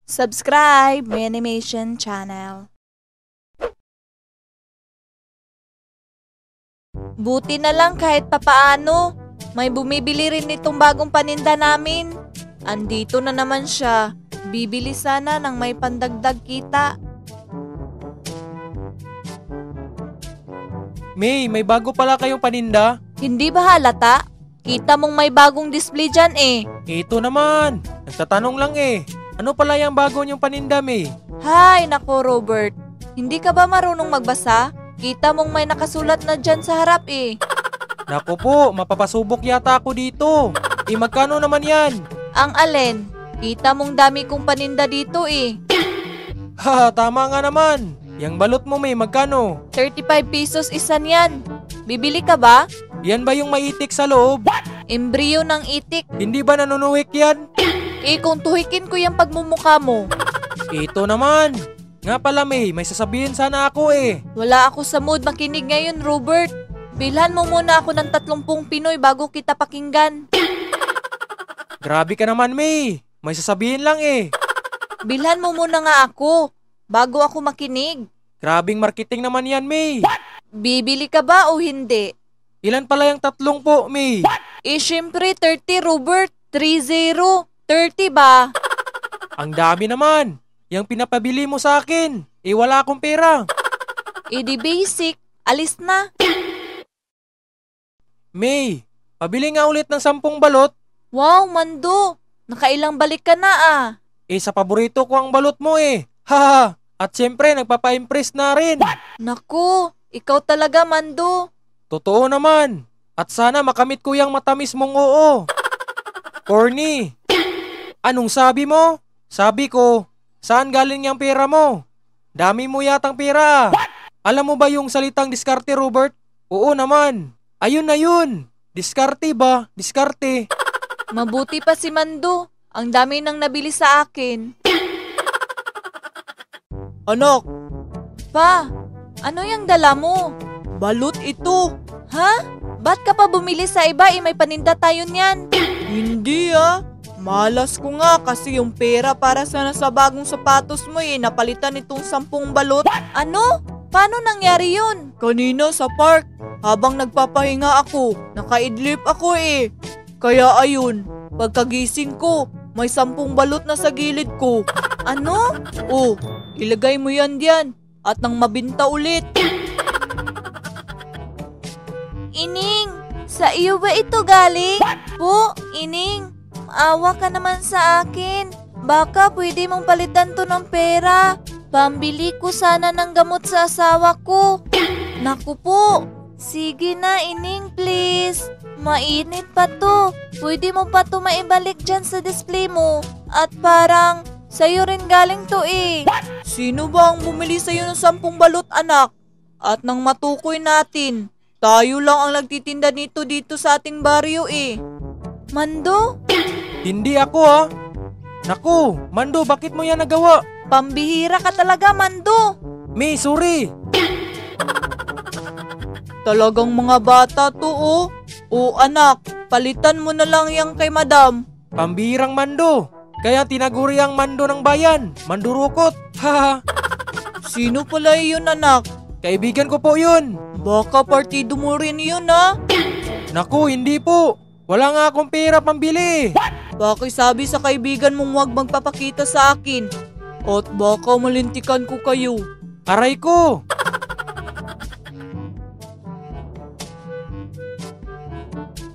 Subscribe my animation channel. Buti na lang kahit papaano, may bumibili rin nitong bagong paninda namin. Andito na naman siya. Bibili sana ng may pandagdag kita. May bago pala kayong paninda? Hindi ba halata? Kita mong may bagong display dyan eh. Ito naman, nagtatanong lang eh. Ano pala yung bago niyong paninda, May? Hay, nako Robert. Hindi ka ba marunong magbasa? Kita mong may nakasulat na dyan sa harap eh. Naku po, mapapasubok yata ako dito. Magkano naman yan? Ang alin? Kita mong dami kong paninda dito eh. Ha, tama nga naman. Yang balot mo, May, magkano? 35 pesos isa niyan. Bibili ka ba? Yan ba yung maitik sa loob? Embryo ng itik. Hindi ba nanunuwik yan? Kung tuhikin ko yung pagmumukha mo. Ito naman. Nga pala, May sasabihin sana ako eh. Wala ako sa mood makinig ngayon, Robert. Bilhan mo muna ako ng 30 Pinoy bago kita pakinggan. Grabe ka naman, May sasabihin lang eh. Bilhan mo muna nga ako bago ako makinig. Grabing marketing naman yan, May. Bibili ka ba o hindi? Ilan pala yung 3 po, May? Syempre 30, Robert. 30. 30 ba? Ang dami naman. Yang pinapabili mo sa akin. Wala akong pera. Di basic. Alis na. May, pabili nga ulit ng 10 balot. Wow, Mando. Nakailang balik ka na ah. Sa paborito ko ang balot mo eh. Haha. At syempre, nagpapa-impress na rin. Naku, ikaw talaga, Mando. Totoo naman. At sana makamit ko yung matamis mong oo. Corny. Anong sabi mo? Sabi ko, saan galing yung pera mo? Dami mo yatang pera. Alam mo ba yung salitang diskarte, Robert? Oo naman. Ayun na yun. Diskarte ba? Diskarte. Mabuti pa si Mando. Ang dami nang nabili sa akin. Anak. Pa, ano yung dala mo? Balot ito. Ha? Ba't ka pa bumili sa iba? May paninda tayo niyan. Hindi ah. Malas ko nga kasi yung pera para sana sa bagong sapatos mo napalitan itong 10 balot. Ano? Paano nangyari yun? Kanina sa park, habang nagpapahinga ako, nakaidlip ako eh. Kaya ayun, pagkagising ko, may 10 balot na sa gilid ko. Ano? Oh, ilagay mo yan diyan at nang mabinta ulit. Ining, sa iyo ba ito galing? Po, Ining, maawa ka naman sa akin. Baka pwede mong palitan to ng pera. Pambili ko sana ng gamot sa asawa ko. Naku po, sige na Ining please. Mainit pa to. Pwede mo pa to maibalik dyan sa display mo. At parang sa'yo rin galing to eh. Sino ba ang bumili sa'yo ng 10 balot anak? At nang matukoy natin, tayo lang ang nagtitinda nito dito sa ating baryo eh. Mando? Hindi ako ah. Naku, Mando, bakit mo yan nagawa? Pambihira ka talaga, Mando. May, sorry. Talagang mga bata to oh. O anak, palitan mo na lang yang kay madam. Pambihirang Mando. Kaya tinaguri ang Mando ng bayan. Mandurukot. Haha. Sino pala yun anak? Kaibigan ko po yun. Baka partido mo rin yun ah. Naku, hindi po. Wala nga akong pera pambili. Bakit sabi sa kaibigan mong huwag magpapakita sa akin? At baka malintikan ko kayo. Aray ko.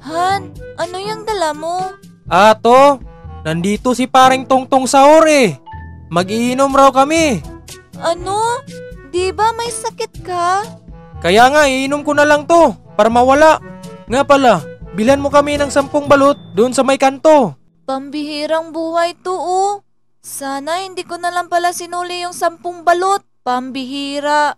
Han, ano yung dala mo? Ato, nandito si paring Tongtong Sahur eh. Mag-iinom raw kami. Ano? Di ba may sakit ka? Kaya nga, iinom ko na lang to para mawala. Nga pala, bilan mo kami ng 10 balot doon sa may kanto. Pambihirang buhay to oh. Sana hindi ko na lang pala sinuli yung 10 balot. Pambihira.